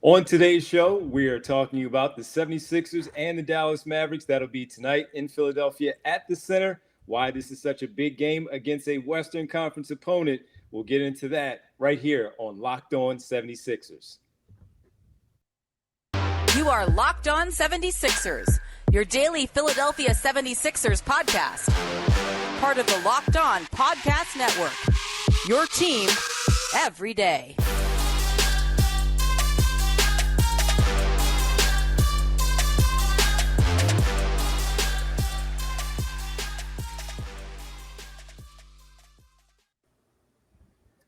On today's show, we are talking about the 76ers and the Dallas Mavericks. That'll be tonight in Philadelphia at the Center. Why this is such a big game against a Western Conference opponent. We'll get into that right here on Locked On 76ers. You are Locked On 76ers, your daily Philadelphia 76ers podcast. Part of the Locked On Podcast Network, your team every day.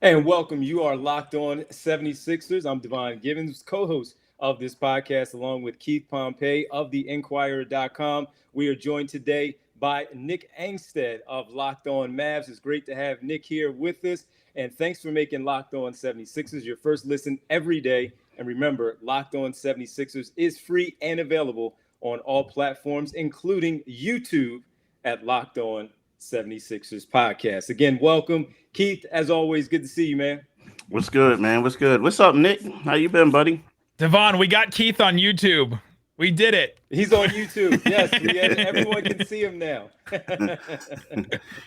And welcome. You are Locked On 76ers. I'm Devon Givens, co-host of this podcast, along with Keith Pompey of theinquirer.com. We are joined today by Nick Angstead of Locked On Mavs. It's great to have Nick here with us. And thanks for making Locked On 76ers your first listen every day. And remember, Locked On 76ers is free and available on all platforms, including YouTube at Locked On 76ers podcast. Again, welcome. Keith, as always, good to see you, man. What's good, man? What's good? What's up, Nick? How you been, buddy? Devon, we got Keith on YouTube. We did it. He's on YouTube. Yes, everyone can see him now.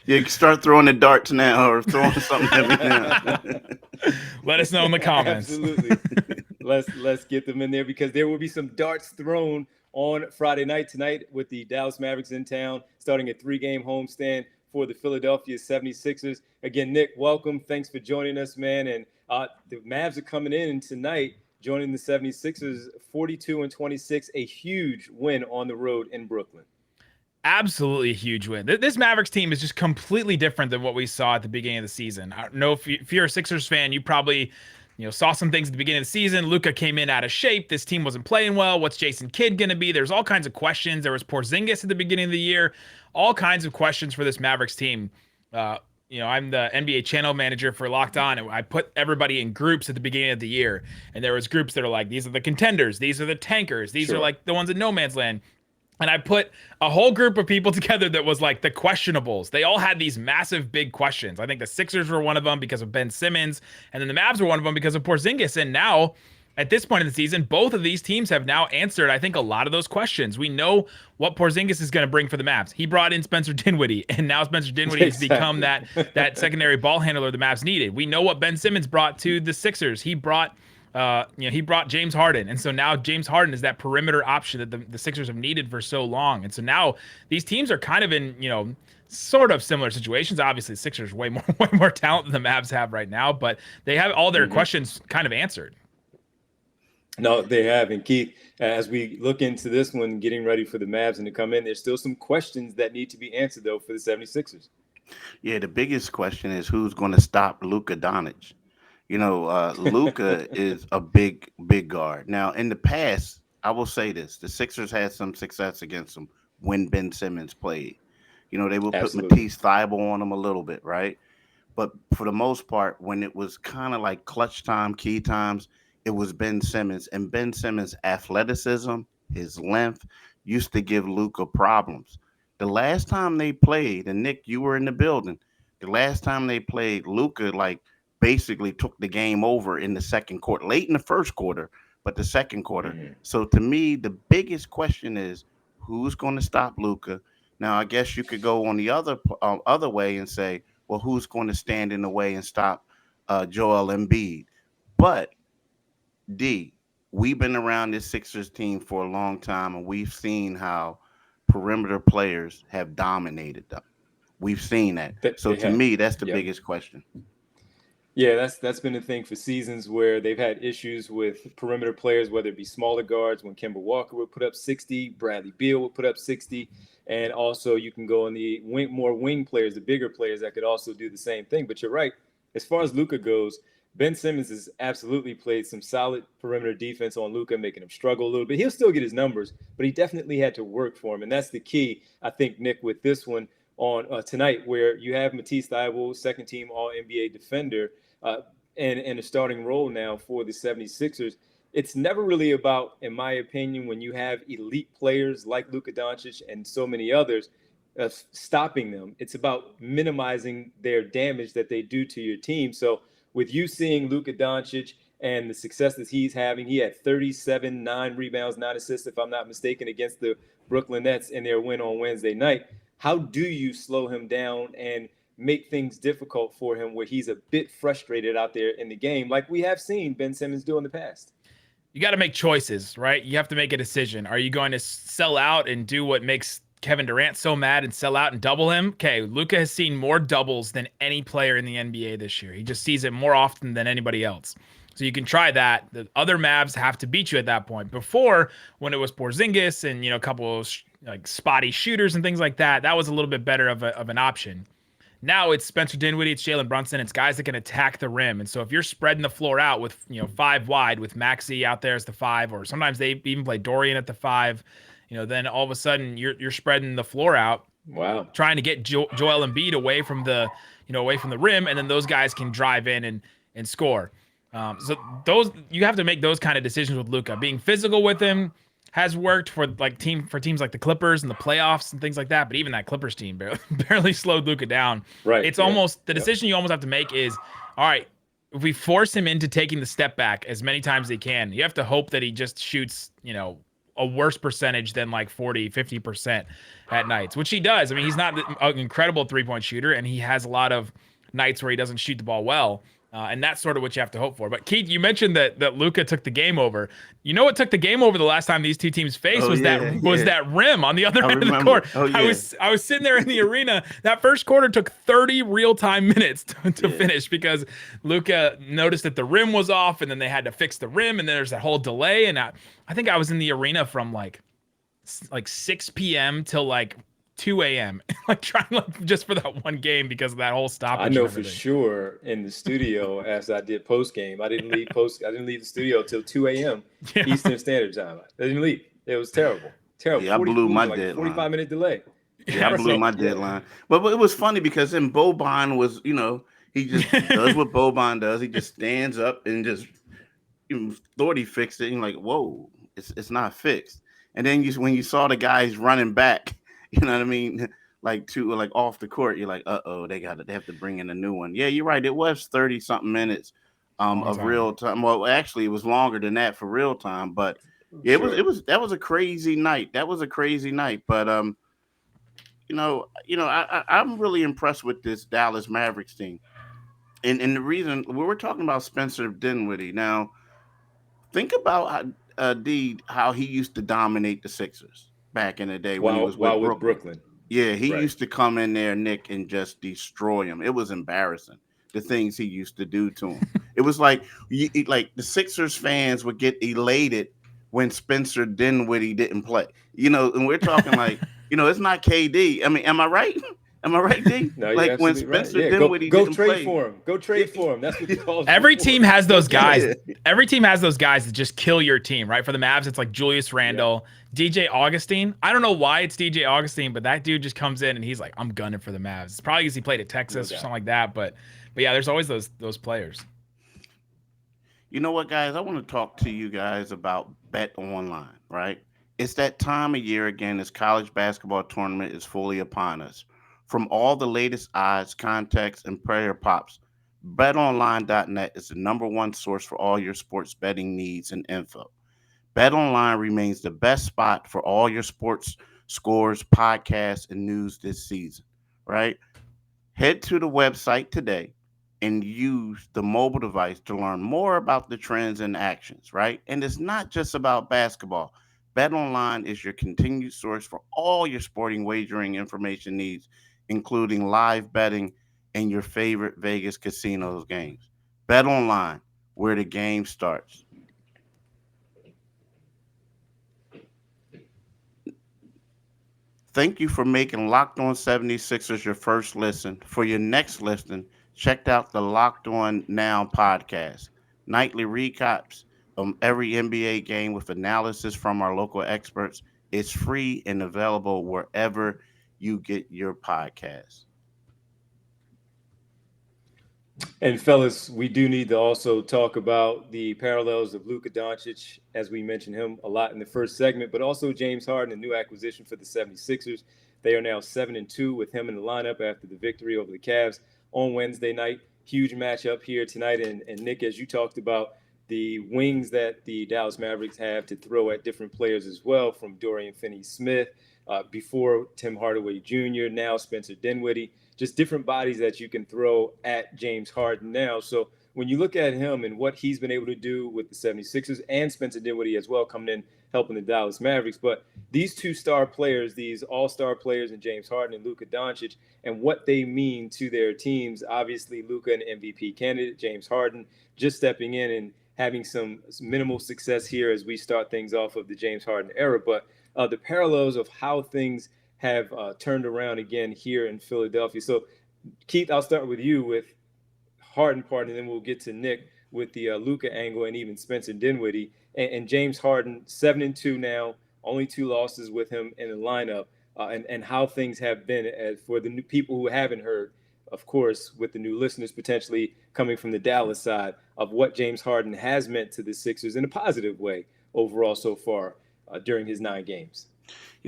You can start throwing the darts now or throwing something at me now. Let us know in the comments. Absolutely. Let's get them in there because there will be some darts thrown on Friday night tonight with the Dallas Mavericks in town, starting a 3-game homestand for the Philadelphia 76ers. Again, Nick, welcome. Thanks for joining us, man. And the Mavs are coming in tonight, joining the 76ers 42-26, a huge win on the road in Brooklyn. Absolutely a huge win. This Mavericks team is just completely different than what we saw at the beginning of the season. I don't know if you're a Sixers fan, you probably saw some things at the beginning of the season. Luka came in out of shape. This team wasn't playing well. What's Jason Kidd going to be? There's all kinds of questions. There was Porzingis at the beginning of the year. All kinds of questions for this Mavericks team. I'm the NBA channel manager for Locked On, and I put everybody in groups at the beginning of the year. And there was groups that are like, these are the contenders. These are the tankers. These are like the ones in no man's land. And I put a whole group of people together that was like the questionables. They all had these massive, big questions. I think the Sixers were one of them because of Ben Simmons, and then the Mavs were one of them because of Porzingis. And now, at this point in the season, both of these teams have now answered, I think, a lot of those questions. We know what Porzingis is going to bring for the Mavs. He brought in Spencer Dinwiddie, and now Spencer Dinwiddie has become that secondary ball handler the Mavs needed. We know what Ben Simmons brought to the Sixers. He brought James Harden. And so now James Harden is that perimeter option that the Sixers have needed for so long. And so now these teams are kind of in, sort of similar situations. Obviously, the Sixers way more talent than the Mavs have right now, but they have all their questions kind of answered. No, they have. And Keith, as we look into this one, getting ready for the Mavs and to come in, there's still some questions that need to be answered, though, for the 76ers. Yeah, the biggest question is who's going to stop Luka Dončić. Luka is a big guard. Now, in the past, I will say this: the Sixers had some success against them when Ben Simmons played. They would put Matisse Thybulle on him a little bit, right? But for the most part, when it was kind of like clutch time, key times, it was Ben Simmons. And Ben Simmons' athleticism, his length, used to give Luka problems. The last time they played, and Nick, you were in the building, the last time they played, Luka, basically took the game over in the second quarter, late in the first quarter, but the second quarter. Mm-hmm. So to me, the biggest question is who's going to stop Luka? Now, I guess you could go on the other way and say, well, who's going to stand in the way and stop Joel Embiid? But we've been around this Sixers team for a long time, and we've seen how perimeter players have dominated them. We've seen that. So to me, that's the biggest question. Yeah, that's been the thing for seasons where they've had issues with perimeter players, whether it be smaller guards when Kemba Walker would put up 60, Bradley Beal would put up 60, and also you can go on the more wing players, the bigger players that could also do the same thing. But you're right, as far as Luka goes, Ben Simmons has absolutely played some solid perimeter defense on Luka, making him struggle a little bit. He'll still get his numbers, but he definitely had to work for him, and that's the key, I think, Nick, with this one on tonight, where you have Matisse Thybulle, second-team All-NBA defender, and a starting role now for the 76ers. It's never really about, in my opinion, when you have elite players like Luka Dončić and so many others, stopping them. It's about minimizing their damage that they do to your team. So with you seeing Luka Dončić and the success that he's having. He had 37, 9 rebounds, 9 assists, if I'm not mistaken, against the Brooklyn Nets in their win on Wednesday night. How do you slow him down and make things difficult for him where he's a bit frustrated out there in the game, like we have seen Ben Simmons do in the past? You got to make choices, right? You have to make a decision. Are you going to sell out and do what makes Kevin Durant so mad and sell out and double him? Okay, Luka has seen more doubles than any player in the NBA this year. He just sees it more often than anybody else. So you can try that. The other Mavs have to beat you at that point. Before, when it was Porzingis and a couple of like spotty shooters and things like that, that was a little bit better of an option. Now it's Spencer Dinwiddie, it's Jalen Brunson, it's guys that can attack the rim. And so if you're spreading the floor out with 5 wide with Maxey out there as the 5, or sometimes they even play Dorian at the 5, then all of a sudden you're spreading the floor out. Wow. Trying to get Joel Embiid away from the rim, and then those guys can drive in and score. So those, you have to make those kind of decisions with Luka. Being physical with him has worked for teams like the Clippers and the playoffs and things like that. But even that Clippers team barely slowed Luka down. Right. It's almost the decision you almost have to make is, all right, if we force him into taking the step back as many times as he can, you have to hope that he just shoots, a worse percentage than like 40, 50% at nights, which he does. I mean, he's not an incredible 3-point shooter, and he has a lot of nights where he doesn't shoot the ball well. And that's sort of what you have to hope for. But Keith, you mentioned that Luka took the game over. You know what took the game over the last time these two teams faced was that rim on the other end of the court. I was sitting there in the arena. That first quarter took 30 real-time minutes to finish because Luka noticed that the rim was off, and then they had to fix the rim, and then there's that whole delay. And I think I was in the arena from like 6 p.m. till like 2 a.m. trying just for that one game because of that whole stoppage. I know for sure in the studio as I did post game, I didn't leave the studio till 2 a.m. Eastern Standard Time. I didn't leave. It was terrible. Yeah, I blew my deadline. 45-minute delay. Yeah, I blew my deadline. But it was funny because then Boban was, he just does what Boban does. He just stands up and just thought he fixed it. And you're like, whoa, it's not fixed. And then when you saw the guys running back, you know what I mean? Like off the court, you're like, they have to bring in a new one. Yeah, you're right. It was 30-something minutes of real time. Well, actually, it was longer than that for real time. But yeah, that was a crazy night. That was a crazy night. But I'm really impressed with this Dallas Mavericks team. And the reason we're talking about Spencer Dinwiddie now, think about how he used to dominate the Sixers back in the day when he was with Brooklyn. Yeah, he used to come in there, Nick, and just destroy him. It was embarrassing, the things he used to do to him. It was like the Sixers fans would get elated when Spencer Dinwiddie didn't play. And we're talking like, it's not KD. I mean, am I right? Am I right, D? No, like when Spencer Dinwiddie go didn't trade play. for him. Go trade for him. That's what he calls. Every team has those guys. Every team has those guys that just kill your team, right? For the Mavs, it's like Julius Randle, DJ Augustine. I don't know why it's DJ Augustine, but that dude just comes in and he's like, I'm gunning for the Mavs. It's probably because he played at Texas or something like that. But yeah, there's always those players. You know what, guys? I want to talk to you guys about Bet Online, right? It's that time of year again. This college basketball tournament is fully upon us. From all the latest odds, contests, and player pops, BetOnline.net is the #1 source for all your sports betting needs and info. BetOnline remains the best spot for all your sports scores, podcasts, and news this season, right? Head to the website today and use the mobile device to learn more about the trends and actions, right? And it's not just about basketball. BetOnline is your continued source for all your sporting wagering information needs, including live betting and your favorite Vegas casinos games. Bet online, where the game starts. Thank you for making Locked On 76ers your first listen. For your next listen, check out the Locked On Now podcast. Nightly recaps of every NBA game with analysis from our local experts. It's free and available wherever you get your podcast. And fellas, we do need to also talk about the parallels of Luka Dončić, as we mentioned him a lot in the first segment, but also James Harden, a new acquisition for the 76ers. They are now 7-2 with him in the lineup after the victory over the Cavs on Wednesday night. Huge matchup here tonight. And Nick, as you talked about, the wings that the Dallas Mavericks have to throw at different players as well, from Dorian Finney-Smith, before Tim Hardaway Jr., now Spencer Dinwiddie, just different bodies that you can throw at James Harden now. So when you look at him and what he's been able to do with the 76ers and Spencer Dinwiddie as well, coming in helping the Dallas Mavericks, but these two star players, these all-star players in James Harden and Luka Dončić, and what they mean to their teams, obviously Luka, an MVP candidate, James Harden just stepping in and having some minimal success here as we start things off of the James Harden era, but the parallels of how things have turned around again here in Philadelphia. So Keith, I'll start with you with Harden part, and then we'll get to Nick with the Luka angle and even Spencer Dinwiddie. And James Harden, 7-2 now, only 2 losses with him in the lineup, and how things have been for the new people who haven't heard, of course, with the new listeners potentially coming from the Dallas side, of what James Harden has meant to the Sixers in a positive way overall so far during his 9 games.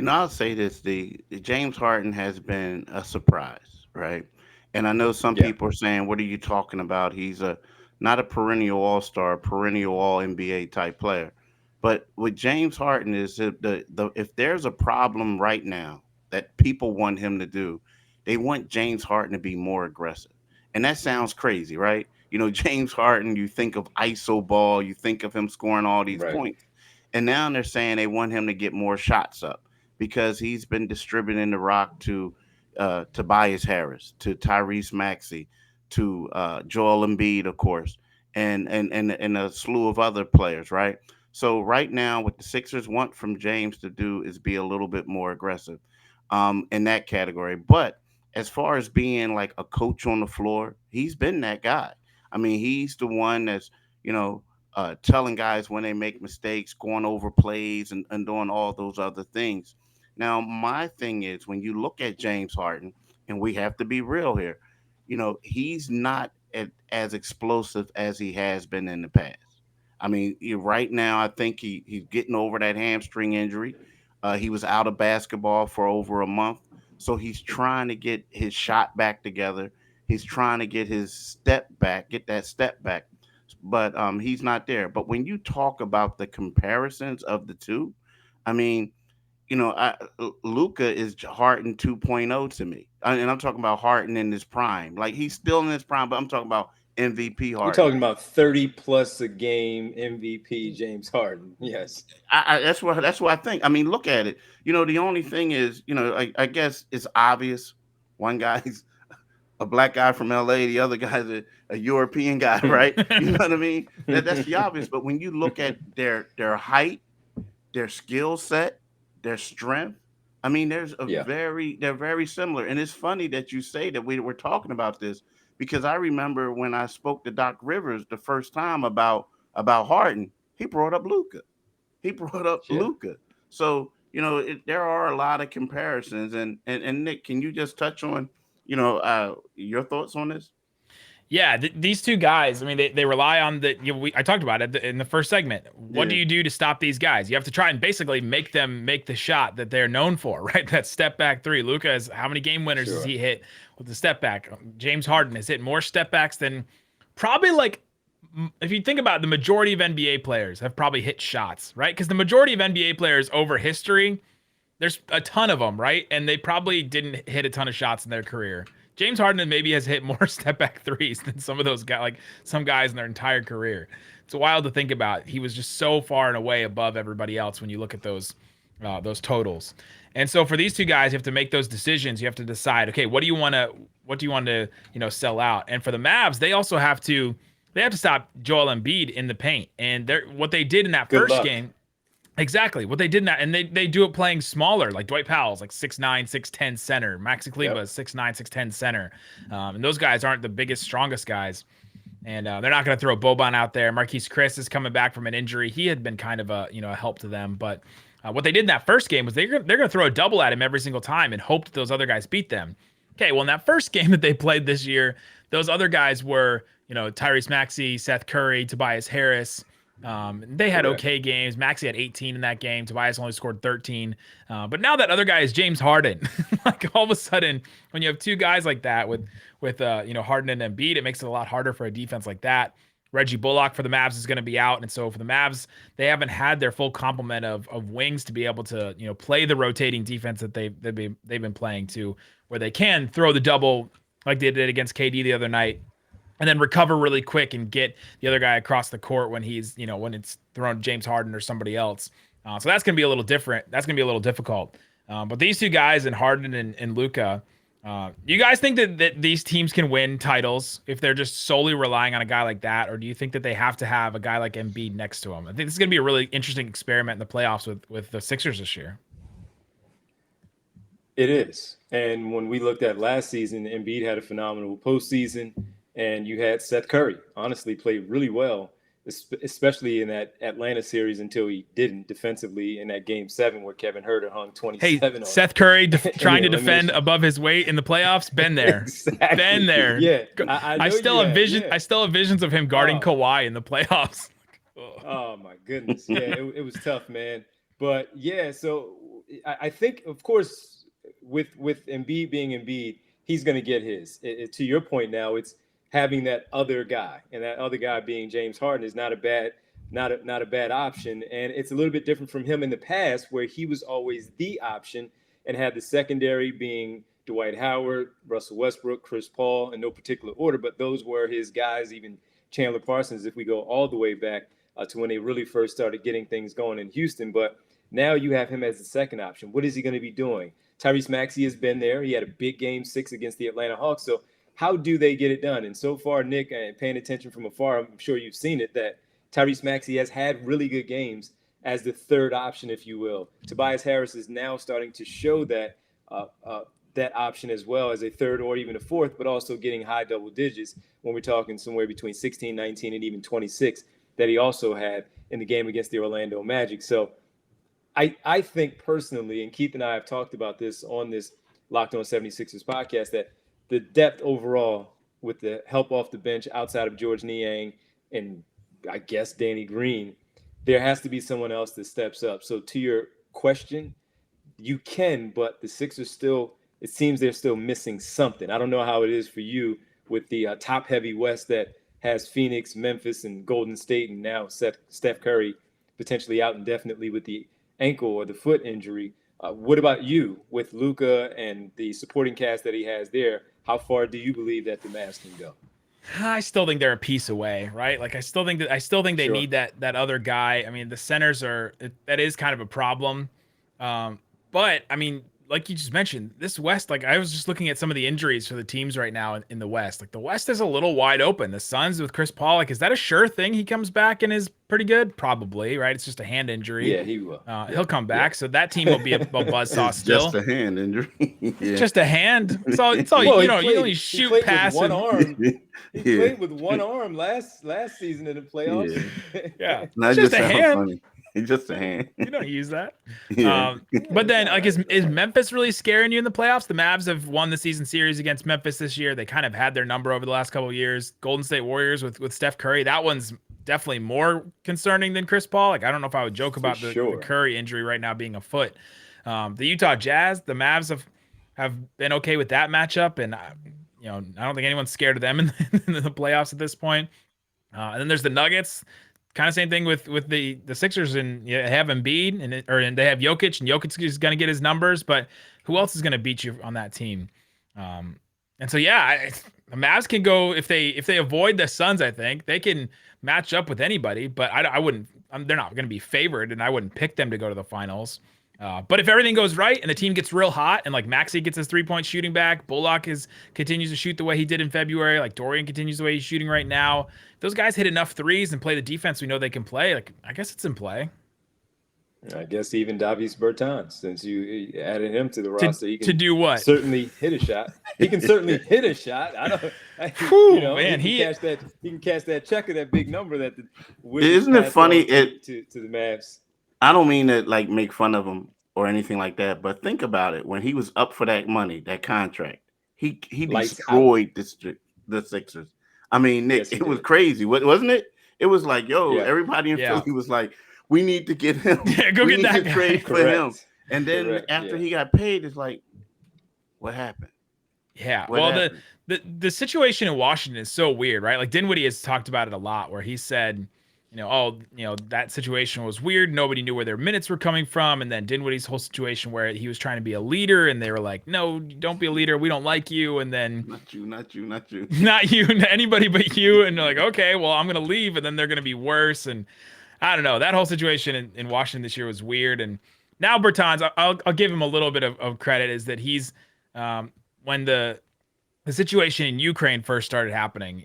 I'll say this: the James Harden has been a surprise, right? And I know some people are saying, "What are you talking about? He's not a perennial All-Star, perennial All-NBA type player." But with James Harden is if there's a problem right now that people want him to do, they want James Harden to be more aggressive. And that sounds crazy, right? James Harden, you think of ISO ball, you think of him scoring all these points. And now they're saying they want him to get more shots up because he's been distributing the rock to Tobias Harris, to Tyrese Maxey, to Joel Embiid, of course, and a slew of other players, right? So right now, what the Sixers want from James to do is be a little bit more aggressive in that category. But as far as being like a coach on the floor, he's been that guy. I mean, he's the one that's, telling guys when they make mistakes, going over plays and doing all those other things. Now, my thing is when you look at James Harden, and we have to be real here, he's not as explosive as he has been in the past. I mean, right now, I think he's getting over that hamstring injury. He was out of basketball for over a month. So he's trying to get his shot back together. He's trying to get his step back, get that step back. But he's not there. But when you talk about the comparisons of the two, I mean, Luka is Harden 2.0 to me. And I'm talking about Harden in his prime. Like, he's still in his prime, but I'm talking about MVP Harden. We're talking about 30 plus a game MVP James Harden. Yes. That's what I think. I mean, look at it. The only thing is, I guess it's obvious. One guy's a black guy from LA, the other guy's a European guy, right? You know what I mean? That's the obvious. But when you look at their height, their skill set, their strength, I mean, they're very similar. And it's funny that you say that we were talking about this, because I remember when I spoke to Doc Rivers the first time about Harden, he brought up Luka. Luka. So, there are a lot of comparisons. And Nick, can you just touch on, your thoughts on this? Yeah, these two guys, I mean, they rely on I talked about it in the first segment. What do you do to stop these guys? You have to try and basically make them make the shot that they're known for, right? That step back 3. Luka has how many game winners has he hit with the step back? James Harden has hit more step backs than probably, like, if you think about it, the majority of NBA players have probably hit shots, right? Because the majority of NBA players over history, there's a ton of them, right? And they probably didn't hit a ton of shots in their career. James Harden maybe has hit more step back threes than some of those guys, like some guys in their entire career. It's wild to think about. He was just so far and away above everybody else when you look at those totals. And so for these two guys, you have to make those decisions. You have to decide, okay, what do you want to, sell out? And for the Mavs, they also have to stop Joel Embiid in the paint. And what they did in that first game. Exactly. What they did not, and they do it playing smaller, like Dwight Powell's like 6'9", 6'10" center. Maxi Kleber's 6'9", 6'10" center. And those guys aren't the biggest, strongest guys. And they're not going to throw Boban out there. Marquise Chris is coming back from an injury. He had been kind of a help to them. But what they did in that first game was they're going to throw a double at him every single time and hope that those other guys beat them. Okay, well, in that first game that they played this year, those other guys were, Tyrese Maxey, Seth Curry, Tobias Harris. They had okay games. Maxey had 18 in that game. Tobias only scored 13. But now that other guy is James Harden. Like, all of a sudden, when you have two guys like that with Harden and Embiid, it makes it a lot harder for a defense like that. Reggie Bullock for the Mavs is going to be out. And so for the Mavs, they haven't had their full complement of wings to be able to, play the rotating defense that they've been playing to, where they can throw the double like they did against KD the other night, and then recover really quick and get the other guy across the court when he's, when it's thrown to James Harden or somebody else. So that's going to be a little different. That's going to be a little difficult. But these two guys, and Harden and Luka, you guys think that these teams can win titles if they're just solely relying on a guy like that? Or do you think that they have to have a guy like Embiid next to him? I think this is going to be a really interesting experiment in the playoffs with the Sixers this year. It is. And when we looked at last season, Embiid had a phenomenal postseason, and you had Seth Curry honestly played really well, especially in that Atlanta series until he didn't defensively in that Game 7 where Kevin Herter hung 27 on Seth Curry trying to defend above his weight in the playoffs. Been there. Exactly. Been there. Yeah. I still have visions of him guarding Kawhi in the playoffs. Oh my goodness. Yeah, it was tough, man. But yeah, so I think, of course, with Embiid being Embiid, he's going to get his. To your point now, it's having that other guy, and that other guy being James Harden is not a bad option. And it's a little bit different from him in the past, where he was always the option and had the secondary being Dwight Howard, Russell Westbrook, Chris Paul, in no particular order, but those were his guys, even Chandler Parsons, if we go all the way back to when they really first started getting things going in Houston. But now you have him as the second option. What is he going to be doing? Tyrese Maxey has been there. He had a big Game 6 against the Atlanta Hawks. So how do they get it done? And so far, Nick, paying attention from afar, I'm sure you've seen it, that Tyrese Maxey has had really good games as the third option, if you will. Tobias Harris is now starting to show that that option as well as a third or even a fourth, but also getting high double digits when we're talking somewhere between 16, 19, and even 26 that he also had in the game against the Orlando Magic. So I think personally, and Keith and I have talked about this on this Locked On 76ers podcast, that the depth overall with the help off the bench outside of George Niang and I guess Danny Green, there has to be someone else that steps up. So to your question, you can, but the Sixers still, it seems they're still missing something. I don't know how it is for you with the top-heavy West that has Phoenix, Memphis, and Golden State, and now Steph Curry potentially out indefinitely with the ankle or the foot injury. What about you with Luka and the supporting cast that he has there? How far do you believe that the Mavs can go? I still think they're a piece away, right? Like I still think they need that other guy. I mean, the centers that is kind of a problem. But I mean, like you just mentioned, this West, like I was just looking at some of the injuries for the teams right now in the West. Like the West is a little wide open. The Suns with Chris Paul, like, is that a sure thing he comes back and is pretty good? Probably, right? It's just a hand injury. Yeah, he will. He'll come back. Yeah. So that team will be a buzzsaw still. Just a hand injury. Yeah. Just a hand. It's all well, you only shoot past one arm. He played with one arm last season in the playoffs. Yeah. Not just a hand. Funny. It's just a hand. You don't use that. Yeah. But then, like, is Memphis really scaring you in the playoffs? The Mavs have won the season series against Memphis this year. They kind of had their number over the last couple of years. Golden State Warriors with Steph Curry. That one's definitely more concerning than Chris Paul. Like, I don't know if I would joke about the Curry injury right now being a foot. The Utah Jazz, the Mavs have been okay with that matchup, and I don't think anyone's scared of them in the playoffs at this point. And then there's the Nuggets. Kind of same thing with the Sixers, and they have Embiid and they have Jokic, and Jokic is going to get his numbers, but who else is going to beat you on that team? And so the Mavs can go if they avoid the Suns. I think they can match up with anybody, but I wouldn't. They're not going to be favored, and I wouldn't pick them to go to the finals. But if everything goes right and the team gets real hot and like Maxey gets his 3-point shooting back, Bullock continues to shoot the way he did in February, like Dorian continues the way he's shooting right now. If those guys hit enough threes and play the defense we know they can play, like I guess it's in play. I guess even Davis Bertans, since you added him to the roster, he can to do what? Certainly hit a shot. He can certainly hit a shot. He can catch that check of that big number that isn't it funny to the Mavs. I don't mean to like make fun of him or anything like that, but think about it. When he was up for that money, that contract, he destroyed the Sixers. I mean, Nick, it was crazy, wasn't it? It was like, everybody in Philly was like, we need to get him. Go get that trade for him. And then after he got paid, it's like, what happened? Yeah. What Well, happened? the situation in Washington is so weird, right? Like Dinwiddie has talked about it a lot, where he said, that situation was weird. Nobody knew where their minutes were coming from, and then Dinwiddie's whole situation where he was trying to be a leader, and they were like, "No, don't be a leader. We don't like you." And then Not you, not you, not you. not you, anybody but you. And they're like, "Okay, well, I'm gonna leave," and then they're gonna be worse. And I don't know. That whole situation in Washington this year was weird. And now Bertans, I'll give him a little bit of credit, is that he's when the situation in Ukraine first started happening,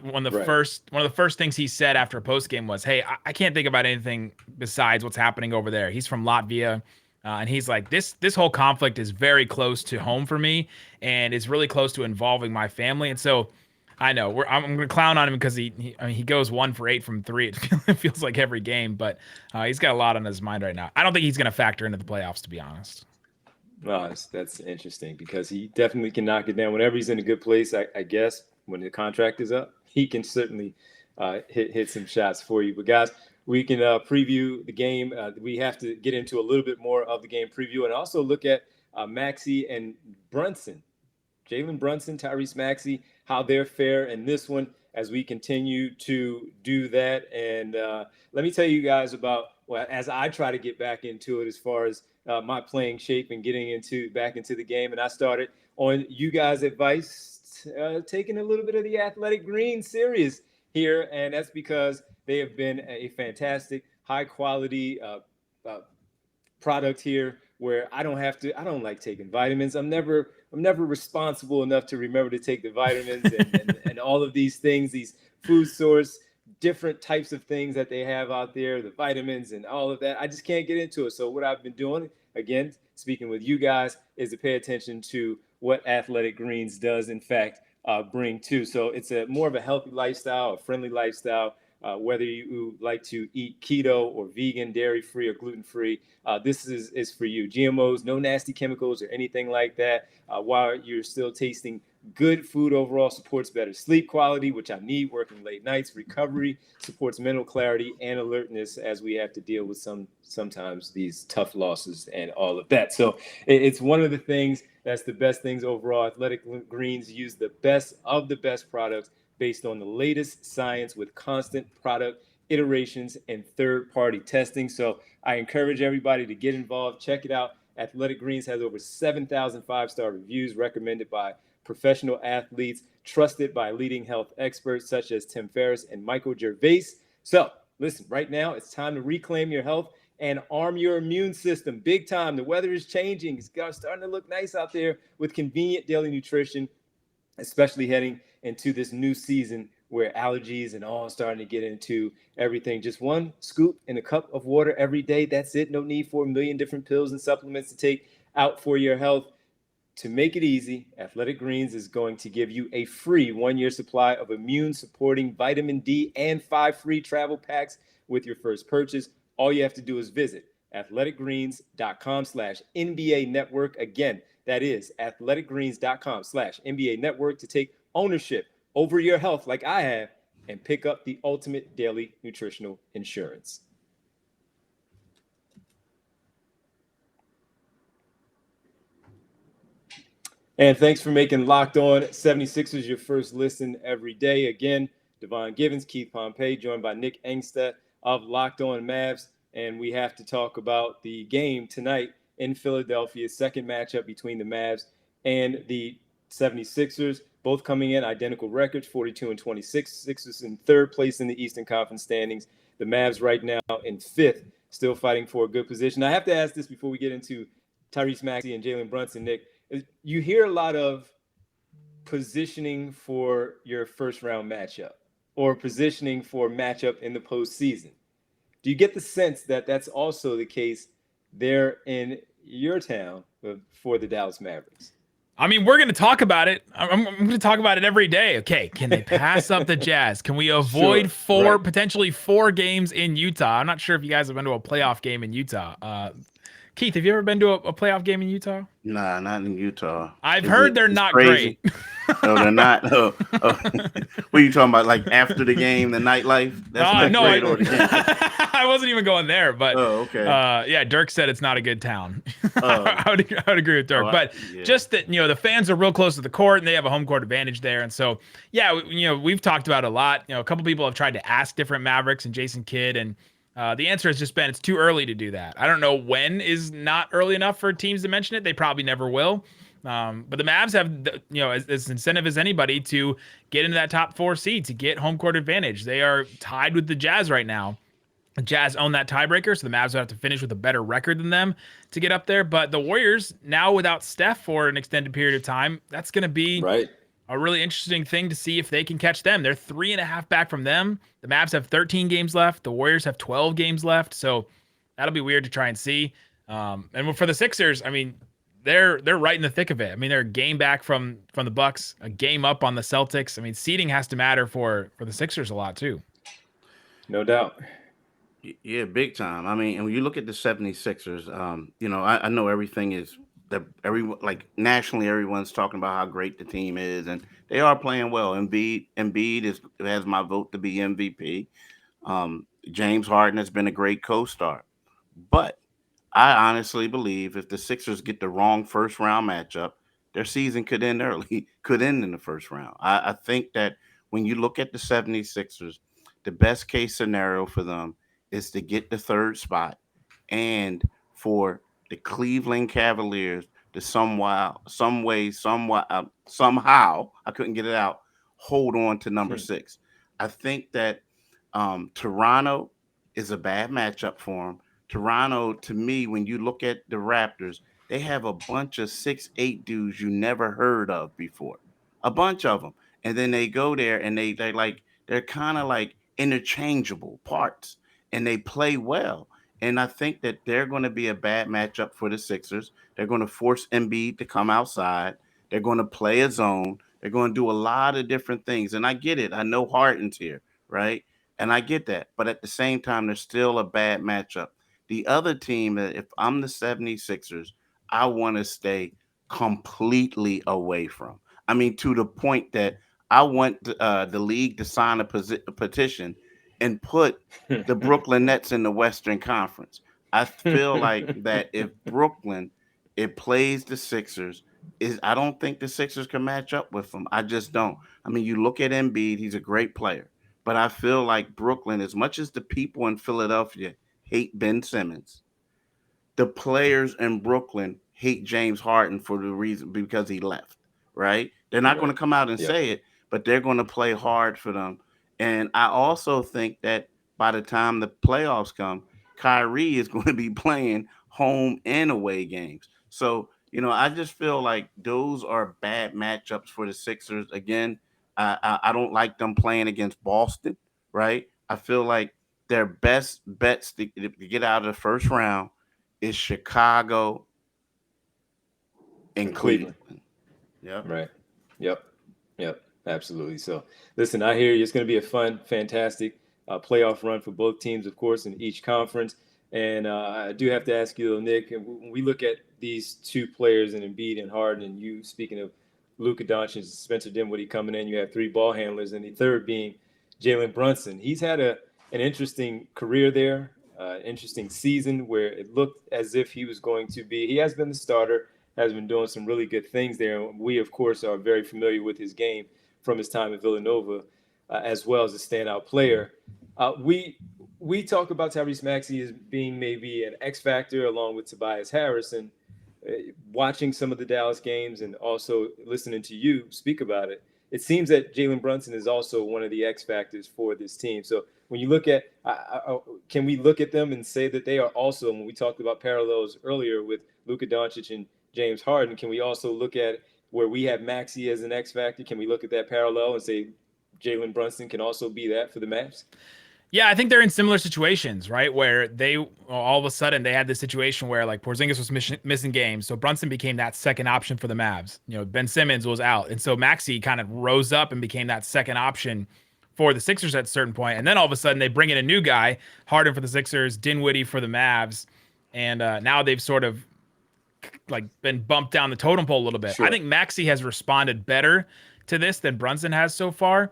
one of the first things he said after a post game was, "Hey, I can't think about anything besides what's happening over there." He's from Latvia, and he's like, "This whole conflict is very close to home for me, and it's really close to involving my family." And so, I know I'm going to clown on him because he goes 1 for 8 from 3. It feels like every game, but he's got a lot on his mind right now. I don't think he's going to factor into the playoffs, to be honest. No, that's interesting because he definitely can knock it down whenever he's in a good place. I guess when the contract is up, he can certainly hit some shots for you. But guys, we can preview the game. We have to get into a little bit more of the game preview and also look at Maxey and Brunson, Jalen Brunson, Tyrese Maxey, how they're fair in this one as we continue to do that. And let me tell you guys about, well, as I try to get back into it as far as my playing shape and getting back into the game. And I started on you guys' advice, taking a little bit of the Athletic Greens serious here. And that's because they have been a fantastic, high quality product here where I don't like taking vitamins. I'm never responsible enough to remember to take the vitamins and all of these things, these food source, different types of things that they have out there, the vitamins and all of that. I just can't get into it. So what I've been doing, again, speaking with you guys, is to pay attention to what Athletic Greens does, in fact, bring to. So it's more of a healthy lifestyle, a friendly lifestyle, whether you like to eat keto or vegan, dairy-free or gluten-free, this is for you. GMOs, no nasty chemicals or anything like that, while you're still tasting good food. Overall supports better sleep quality, which I need working late nights. Recovery supports mental clarity and alertness as we have to deal with sometimes these tough losses and all of that. So it's one of the things that's the best things overall. Athletic Greens use the best of the best products based on the latest science with constant product iterations and third-party testing. So I encourage everybody to get involved. Check it out. Athletic Greens has over 7,000 five-star reviews recommended by professional athletes, trusted by leading health experts such as Tim Ferriss and Michael Gervais. So listen, right now it's time to reclaim your health and arm your immune system. Big time. The weather is changing. It's starting to look nice out there with convenient daily nutrition, especially heading into this new season where allergies and all starting to get into everything. Just one scoop in a cup of water every day. That's it. No need for a million different pills and supplements to take out for your health. To make it easy, Athletic Greens is going to give you a free 1-year supply of immune-supporting vitamin D and 5 free travel packs with your first purchase. All you have to do is visit athleticgreens.com/NBA network. Again, that is athleticgreens.com/NBA network to take ownership over your health like I have and pick up the ultimate daily nutritional insurance. And thanks for making Locked On 76ers your first listen every day. Again, Devon Givens, Keith Pompey, joined by Nick Engstedt of Locked On Mavs. And we have to talk about the game tonight in Philadelphia, second matchup between the Mavs and the 76ers, both coming in identical records, 42 and 26. Sixers in third place in the Eastern Conference standings. The Mavs right now in fifth, still fighting for a good position. I have to ask this before we get into Tyrese Maxey and Jalen Brunson, Nick. You hear a lot of positioning for your first round matchup or positioning for matchup in the postseason. Do you get the sense that that's also the case there in your town for the Dallas Mavericks? I mean, we're going to talk about it. I'm going to talk about it every day. Okay, can they pass up the Jazz? Can we avoid potentially four games in Utah? I'm not sure if you guys have been to a playoff game in Utah. Keith, have you ever been to a playoff game in Utah? Nah, not in Utah. I've heard they're not great. No, they're not. What are you talking about? Like after the game, the nightlife? That's not No, great. Or the game. I wasn't even going there, but okay. Yeah, Dirk said it's not a good town. Oh. I would agree with Dirk, but just that, the fans are real close to the court and they have a home court advantage there. And so, yeah, we've talked about it a lot. A couple people have tried to ask different Mavericks and Jason Kidd, and the answer has just been it's too early to do that. I don't know when is not early enough for teams to mention it. They probably never will. But the Mavs have, as incentive as anybody to get into that top 4 seed, to get home court advantage. They are tied with the Jazz right now. The Jazz own that tiebreaker, so the Mavs would have to finish with a better record than them to get up there. But the Warriors, now without Steph for an extended period of time, that's going to be a really interesting thing to see if they can catch them. They're 3.5 back from them. The Mavs have 13 games left. The Warriors have 12 games left. So that'll be weird to try and see. And for the Sixers, I mean, they're right in the thick of it. I mean, they're a game back from the Bucks, a game up on the Celtics. I mean, seeding has to matter for the Sixers a lot too. No doubt. Yeah, big time. I mean, and when you look at the 76ers, I know everything is that nationally, everyone's talking about how great the team is, and they are playing well. Embiid has my vote to be MVP. James Harden has been a great co-star, but I honestly believe if the Sixers get the wrong first round matchup, their season could end early, could end in the first round. I think that when you look at the 76ers, the best case scenario for them is to get the 3rd spot, and for the Cleveland Cavaliers to somehow, I couldn't get it out, hold on to number 6. I think that Toronto is a bad matchup for them. Toronto, to me, when you look at the Raptors, they have a bunch of 6'8" dudes you never heard of before, a bunch of them, and then they go there and they're kind of like interchangeable parts, and they play well. And I think that they're going to be a bad matchup for the Sixers. They're going to force Embiid to come outside. They're going to play a zone. They're going to do a lot of different things. And I get it. I know Harden's here, right? And I get that. But at the same time, they're still a bad matchup. The other team, if I'm the 76ers, I want to stay completely away from. I mean, to the point that I want the league to sign a petition and put the Brooklyn Nets in the Western Conference. I feel like that if Brooklyn, it plays the Sixers, I don't think the Sixers can match up with them. I just don't. I mean, you look at Embiid, he's a great player. But I feel like Brooklyn, as much as the people in Philadelphia hate Ben Simmons, the players in Brooklyn hate James Harden for the reason because he left, right? They're not going to come out and say it, but they're going to play hard for them. And I also think that by the time the playoffs come, Kyrie is going to be playing home and away games. So, I just feel like those are bad matchups for the Sixers. Again, I don't like them playing against Boston, right? I feel like their best bets to get out of the first round is Chicago and Cleveland. Yeah. Right. Yep. Absolutely. So, listen, I hear you. It's going to be a fun, fantastic playoff run for both teams, of course, in each conference. And I do have to ask you, though, Nick, when we look at these 2 players, in Embiid and Harden, and you speaking of Luka Dončić and Spencer Dinwiddie coming in, you have 3 ball handlers, and the third being Jalen Brunson. He's had an interesting career there, interesting season where it looked as if he was going to be. He has been the starter, has been doing some really good things there. And we, of course, are very familiar with his game from his time at Villanova, as well as a standout player. We talk about Tyrese Maxey as being maybe an X factor along with Tobias Harris. And watching some of the Dallas games and also listening to you speak about it, it seems that Jalen Brunson is also one of the X factors for this team. So when you look at, can we look at them and say that they are also, when we talked about parallels earlier with Luka Dončić and James Harden, can we also look at where we have Maxey as an X factor? Can we look at that parallel and say Jalen Brunson can also be that for the Mavs? Yeah, I think they're in similar situations, right? Where they all of a sudden they had this situation where like Porzingis was missing games, so Brunson became that second option for the Mavs. Ben Simmons was out, and so Maxey kind of rose up and became that second option for the Sixers at a certain point. And then all of a sudden they bring in a new guy, Harden for the Sixers, Dinwiddie for the Mavs, and now they've sort of like been bumped down the totem pole a little bit. Sure. I think Maxey has responded better to this than Brunson has so far.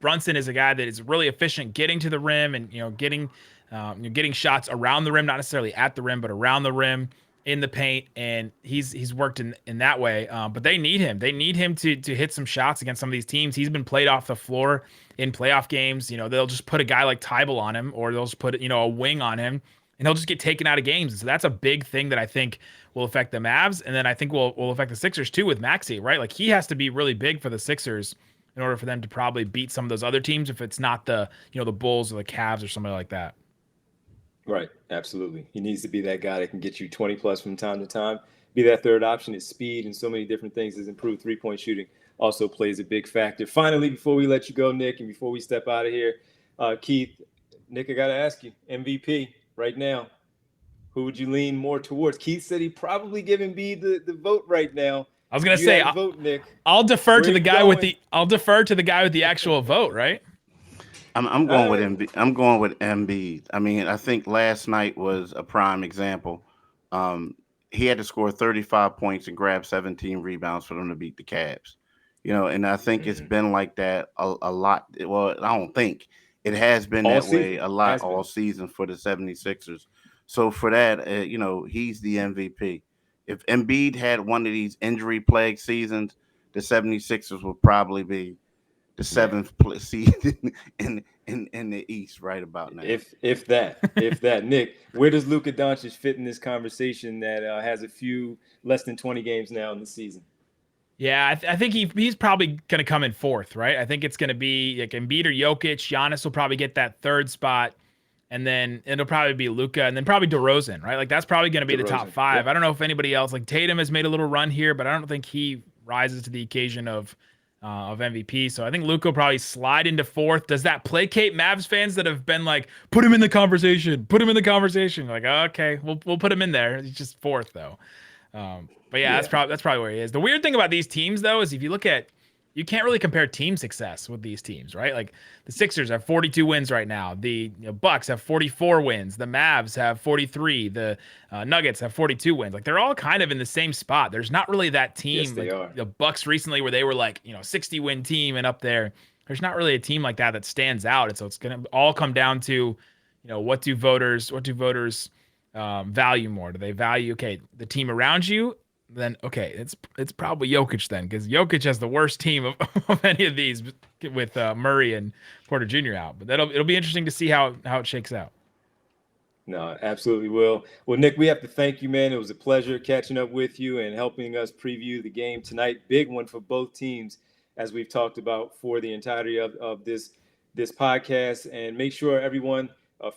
Brunson is a guy that is really efficient getting to the rim and getting shots around the rim, not necessarily at the rim, but around the rim in the paint, and he's worked in that way. But they need him. They need him to hit some shots against some of these teams. He's been played off the floor in playoff games. They'll just put a guy like Tybal on him, or they'll just put a wing on him, and he'll just get taken out of games. And so that's a big thing that I think will affect the Mavs, and then I think will affect the Sixers too with Maxey, right? Like he has to be really big for the Sixers in order for them to probably beat some of those other teams if it's not the the Bulls or the Cavs or somebody like that. Right. Absolutely. He needs to be that guy that can get you 20 plus from time to time. Be that third option. His speed and so many different things. His improved three-point shooting also plays a big factor. Finally, before we let you go, Nick, and before we step out of here, Keith, Nick, I got to ask you, MVP right now, who would you lean more towards? Keith said he'd probably give Embiid the vote right now. I was going to say, vote, Nick. I'll defer to the guy with the actual vote, right? I'm going with Embiid. I'm going with Embiid. I mean, I think last night was a prime example. He had to score 35 points and grab 17 rebounds for them to beat the Cavs. And I think it's been like that a lot. Well, I don't think it has been that way a lot all season for the 76ers. So for that, he's the MVP. If Embiid had one of these injury-plagued seasons, the 76ers would probably be the seventh seed in the East right about now. If that. Nick, where does Luka Dončić fit in this conversation that has a few less than 20 games now in the season? Yeah, I think he's probably going to come in fourth, right? I think it's going to be like Embiid or Jokic. Giannis will probably get that third spot, and then it'll probably be Luka, and then probably DeRozan, right? Like that's probably going to be the top five. I don't know if anybody else, like Tatum has made a little run here, but I don't think he rises to the occasion of MVP. So I think Luka will probably slide into fourth. Does that placate Mavs fans that have been like, put him in the conversation? Like, okay, we'll put him in there. He's just fourth though. But yeah, that's probably where he is. The weird thing about these teams though is if you look at, you can't really compare team success with these teams, right? Like the Sixers have 42 wins right now. The Bucks have 44 wins. The Mavs have 43. The Nuggets have 42 wins. Like they're all kind of in the same spot. There's not really that team. Yes, they are. The Bucks recently where they were like, 60 win team and up there. There's not really a team like that stands out. And so it's going to all come down to, what do voters value more? Do they value, the team around you? Then it's probably Jokic then, because Jokic has the worst team of any of these with Murray and Porter Jr. out. But it'll be interesting to see how it shakes out. No, absolutely will. Well, Nick, we have to thank you, man. It was a pleasure catching up with you and helping us preview the game tonight. Big one for both teams, as we've talked about for the entirety of this podcast. And make sure everyone,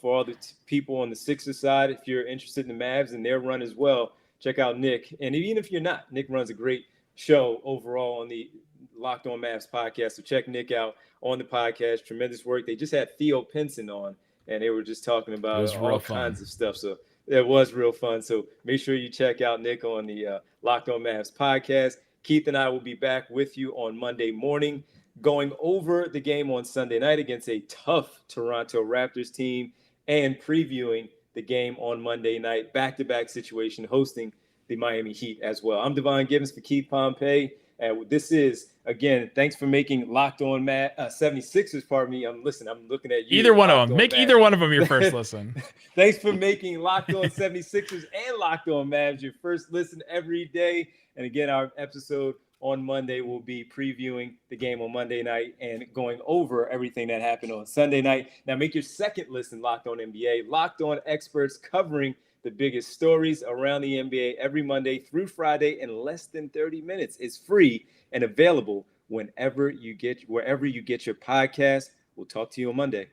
for all the people on the Sixers side, if you're interested in the Mavs and their run as well, check out Nick. And even if you're not, Nick runs a great show overall on the Locked On Mavs podcast. So check Nick out on the podcast. Tremendous work. They just had Theo Pinson on, and they were just talking about all kinds of stuff. So it was real fun. So make sure you check out Nick on the Locked On Mavs podcast. Keith and I will be back with you on Monday morning, going over the game on Sunday night against a tough Toronto Raptors team and previewing the game on Monday night, back-to-back situation, hosting the Miami Heat as well. I'm Devon Gibbons for Keith Pompey. And this is, again, thanks for making Locked On 76ers, pardon me. I'm looking at you. Either one of them. Make either one of them your first listen. Thanks for making Locked On 76ers and Locked On Mavs your first listen every day. And again, our episode on Monday will be previewing the game on Monday night and going over everything that happened on Sunday night. Now make your second listen Locked On NBA. Locked On experts covering the biggest stories around the NBA every Monday through Friday in less than 30 minutes. It's free and available wherever you get your podcast. We'll talk to you on Monday.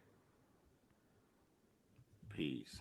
Peace.